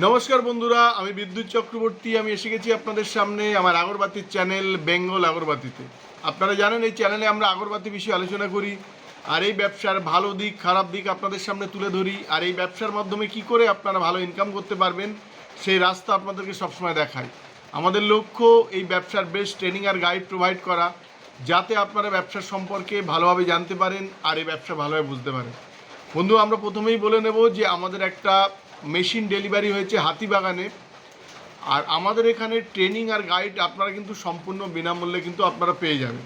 নমস্কার বন্ধুরা, আমি বিদ্যুৎ চক্রবর্তী। আমি এসে গেছি আপনাদের সামনে আমার আগরবাতির চ্যানেল বেঙ্গল আগরবাতিতে। আপনারা জানেন এই চ্যানেলে আমরা আগরবাতি বিষয়ে আলোচনা করি, আর এই ব্যবসার ভালো দিক খারাপ দিক আপনাদের সামনে তুলে ধরি, আর এই ব্যবসার মাধ্যমে কি করে আপনারা ভালো ইনকাম করতে পারবেন সেই রাস্তা আপনাদেরকে সবসময় দেখাই। আমাদের লক্ষ্য এই ব্যবসার বেস্ট ট্রেনিং আর গাইড প্রোভাইড করা, যাতে আপনারা ব্যবসার সম্পর্কে ভালোভাবে জানতে পারেন আর এই ব্যবসা ভালোভাবে বুঝতে পারেন। বন্ধু, আমরা প্রথমেই বলে নেব যে আমাদের একটা মেশিন ডেলিভারি হয়েছে হাতিবাগানে, আর আমাদের এখানে ট্রেনিং আর গাইড আপনারা কিন্তু সম্পূর্ণ বিনামূল্যে কিন্তু আপনারা পেয়ে যাবেন।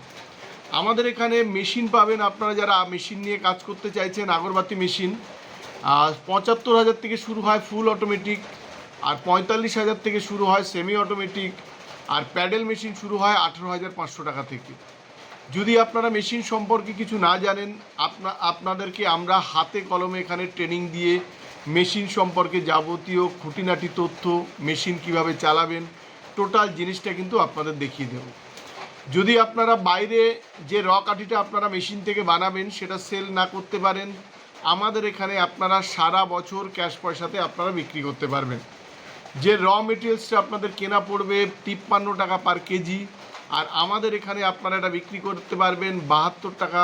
আমাদের এখানে মেশিন পাবেন, আপনারা যারা মেশিন নিয়ে কাজ করতে চাইছেন আগরবাতি মেশিন ৭৫,০০০ থেকে শুরু হয় ফুল অটোমেটিক, আর ৪৫,০০০ থেকে শুরু হয় সেমি অটোমেটিক, আর প্যাডেল মেশিন শুরু হয় ১৮,৫০০ টাকা থেকে। যদি আপনারা মেশিন সম্পর্কে কিছু না জানেন, আপনাদেরকে আমরা হাতে কলমে এখানে ট্রেনিং দিয়ে মেশিন সম্পর্কে যাবতীয় খুঁটিনাটি তথ্য, মেশিন কিভাবে চালাবেন, টোটাল জিনিসটা কিন্তু আপনাদের দেখিয়ে দেব। যদি আপনারা বাইরে যে কাঠিটা আপনারা মেশিন থেকে বানাবেন সেটা সেল না করতে পারেন, আমাদের এখানে আপনারা সারা বছর ক্যাশ পয়সাতে আপনারা বিক্রি করতে পারবেন। যে মেটেরিয়ালসটা আপনাদের কেনা পড়বে ৫৩ টাকা পার কেজি, আর আমাদের এখানে আপনারা এটা বিক্রি করতে পারবেন ৭২ টাকা,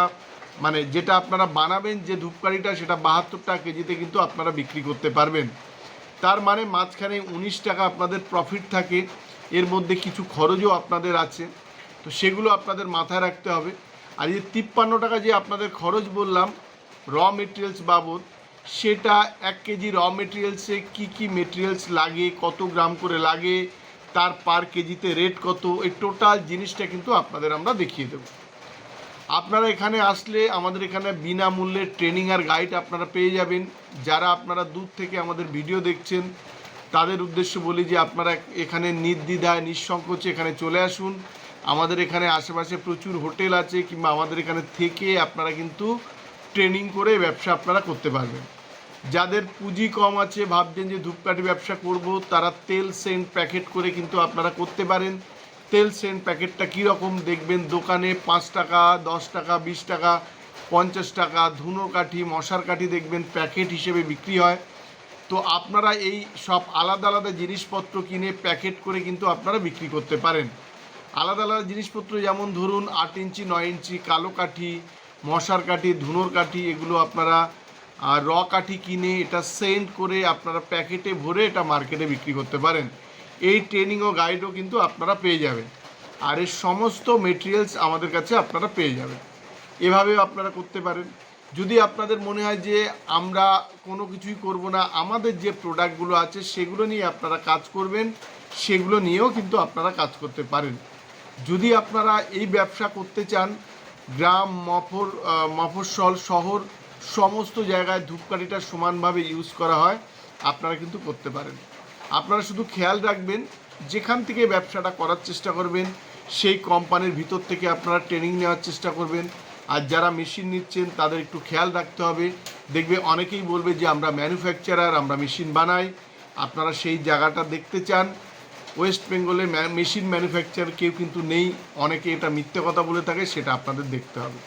মানে যেটা আপনারা বানাবেন যে ধূপকাঠিটা সেটা ৭২ টাকা কেজিতে কিন্তু আপনারা বিক্রি করতে পারবেন। তার মানে মাঝখানে ১৯ টাকা আপনাদের প্রফিট থাকে, এর মধ্যে কিছু খরচও আপনাদের আছে, তো সেগুলো আপনাদের মাথায় রাখতে হবে। আর এই ৫৩ টাকা যে আপনাদের খরচ বললাম মেটেরিয়ালস বাবদ, সেটা ১ কেজি মেটেরিয়ালসে কী মেটেরিয়ালস লাগে, কত গ্রাম করে লাগে, তার পার কেজিতে রেট কত, এই টোটাল জিনিসটা কিন্তু আপনাদের আমরা দেখিয়ে দেব। আপনারা এখানে আসলে আমাদের এখানে বিনামূল্যে ট্রেনিং আর গাইড আপনারা পেয়ে যাবেন। যারা আপনারা দূর থেকে আমাদের ভিডিও দেখছেন তাদের উদ্দেশ্যে বলি যে আপনারা এখানে নির্দ্বিধায় নিঃসংকোচে এখানে চলে আসুন। আমাদের এখানে আশেপাশে প্রচুর হোটেল আছে, কিংবা আমাদের এখানে থেকে আপনারা কিন্তু ট্রেনিং করে ব্যবসা আপনারা করতে পারবেন। যাদের পুঁজি কম আছে, ভাবছেন যে ধূপকাঠি ব্যবসা করব, তারা তেল সেন্ট প্যাকেট করে কিন্তু আপনারা করতে পারেন। তেল সেন্ট প্যাকেটটা কীরকম দেখবেন, দোকানে ৫ টাকা, ১০ টাকা, ২০ টাকা, ৫০ টাকা। ধুনো কাঠি, মশার কাঠি দেখবেন প্যাকেট হিসেবে বিক্রি হয়। তো আপনারা এই সব আলাদা আলাদা জিনিসপত্র কিনে প্যাকেট করে কিন্তু আপনারা বিক্রি করতে পারেন। আলাদা আলাদা জিনিসপত্র যেমন ধরুন ৮ ইঞ্চি, ৯ ইঞ্চি, কালো কাঠি, মশার কাঠি, ধুনোর কাঠি, এগুলো আপনারা কাঠি কিনে এটা সেন্ট করে আপনারা প্যাকেটে ভরে এটা মার্কেটে বিক্রি করতে পারেন। এই ট্রেনিং ও গাইডও কিন্তু আপনারা পেয়ে যাবেন, আর এর সমস্ত মেটেরিয়ালস আমাদের কাছে আপনারা পেয়ে যাবেন। এভাবেও আপনারা করতে পারেন। যদি আপনাদের মনে হয় যে আমরা কোনো কিছুই করব না, আমাদের যে প্রোডাক্টগুলো আছে সেগুলো নিয়ে আপনারা কাজ করবেন, সেগুলো নিয়েও কিন্তু আপনারা কাজ করতে পারেন। যদি আপনারা এই ব্যবসা করতে চান, গ্রাম, মফস্বল, শহর সমস্ত জায়গায় ধূপকাঠিটা সমানভাবে ইউজ করা হয়, আপনারা কিন্তু করতে পারেন। আপনারা শুধু খেয়াল রাখবেন, যেখান থেকে ব্যবসাটা করার চেষ্টা করবেন সেই কোম্পানির ভিতর থেকে আপনারা ট্রেনিং নেওয়ার চেষ্টা করবেন। আর যারা মেশিন নিচ্ছেন তাদের একটু খেয়াল রাখতে হবে। দেখবে অনেকেই বলবে যে আমরা ম্যানুফ্যাকচারার, আমরা মেশিন বানাই। আপনারা সেই জায়গাটা দেখতে চান, ওয়েস্ট বেঙ্গলে মেশিন ম্যানুফ্যাকচার কেউ কিন্তু নেই, অনেকে এটা মিথ্যে কথা বলে থাকে, সেটা আপনাদের দেখতে হবে।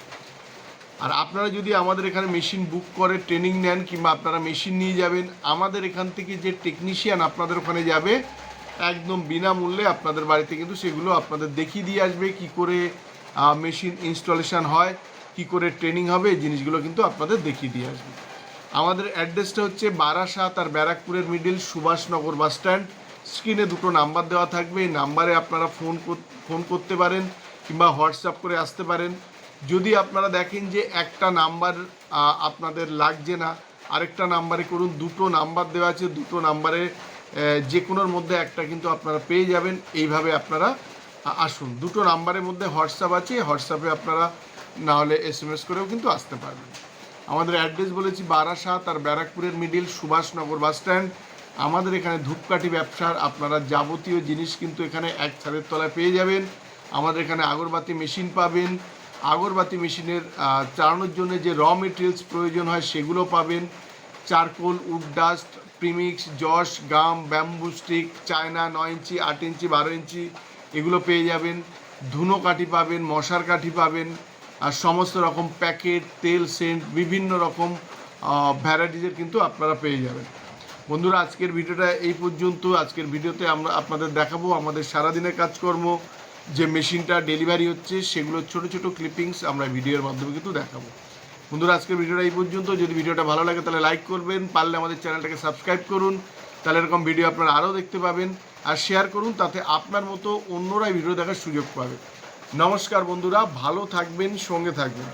আর আপনারা যদি আমাদের এখানে মেশিন বুক করে ট্রেনিং নেন, কিংবা আপনারা মেশিন নিয়ে যাবেন, আমাদের এখান থেকে যে টেকনিশিয়ান আপনাদের ওখানে যাবে একদম বিনামূল্যে আপনাদের বাড়িতে কিন্তু সেগুলো আপনাদের দেখিয়ে দিয়ে আসবে, কি করে মেশিন ইনস্টলেশন হয়, কি করে ট্রেনিং হবে, এই জিনিসগুলো কিন্তু আপনাদের দেখিয়ে দিয়ে আসবে। আমাদের অ্যাড্রেসটা হচ্ছে বারাসাত আর ব্যারাকপুরের মিডিল, সুভাষনগর বাস স্ট্যান্ড। স্ক্রিনে দুটো নাম্বার দেওয়া থাকবে, এই নাম্বারে আপনারা ফোন করতে পারেন কিংবা হোয়াটসঅ্যাপ করে আসতে পারেন। যদি আপনারা দেখেন যে একটা নাম্বার আপনাদের লাগছে না, আরেকটা নাম্বারে করুন। দুটো নাম্বার দেওয়া আছে, দুটো নাম্বারে যে কোনোর মধ্যে একটা কিন্তু আপনারা পেয়ে যাবেন। এইভাবে আপনারা আসুন। দুটো নাম্বারের মধ্যে হোয়াটসঅ্যাপ আছে, হোয়াটসঅ্যাপে আপনারা না হলে SMS করেও কিন্তু আসতে পারবেন। আমাদের অ্যাড্রেস বলেছি বারাসাত আর ব্যারাকপুরের মিডিল, সুভাষনগর বাস স্ট্যান্ড। আমাদের এখানে ধূপকাঠি ব্যবসার আপনারা যাবতীয় জিনিস কিন্তু এখানে এক ছাদের তলায় পেয়ে যাবেন। আমাদের এখানে আগরবাতি মেশিন পাবেন, আগরবাতি মেশিনের চালানোর জন্য যে মেটেরিয়ালস প্রয়োজন হয় সেগুলো পাবেন। Charcoal, wood dust, premix, joss, gum, bamboo stick, চায়না 9 ইঞ্চি, 8 ইঞ্চি, 12 ইঞ্চি, এগুলো পেয়ে যাবেন। ধুনো কাঠি পাবেন, মশার কাঠি পাবেন, আর সমস্ত রকম প্যাকেট, তেল সেন্ট, বিভিন্ন রকম ভ্যারাইটিজের কিন্তু আপনারা পেয়ে যাবেন। বন্ধুরা, আজকের ভিডিওটা এই পর্যন্ত। আজকের ভিডিওতে আমরা আপনাদের দেখাবো আমাদের সারাদিনের কাজকর্ম, যে মেশিনটা ডেলিভারি হচ্ছে সেগুলোর ছোট ছোট ক্লিপিংস আমরা ভিডিওর মাধ্যমে কিন্তু দেখাবো। বন্ধুরা, আজকের ভিডিওটা এই পর্যন্ত। যদি ভিডিওটা ভালো লাগে তাহলে লাইক করবেন, পারলে আমাদের চ্যানেলটাকে সাবস্ক্রাইব করুন, তাহলে এরকম ভিডিও আপনারা আরও দেখতে পাবেন। আর শেয়ার করুন, তাতে আপনার মতো অন্যরাই ভিডিও দেখার সুযোগ পাবে। নমস্কার বন্ধুরা, ভালো থাকবেন, সঙ্গে থাকবেন।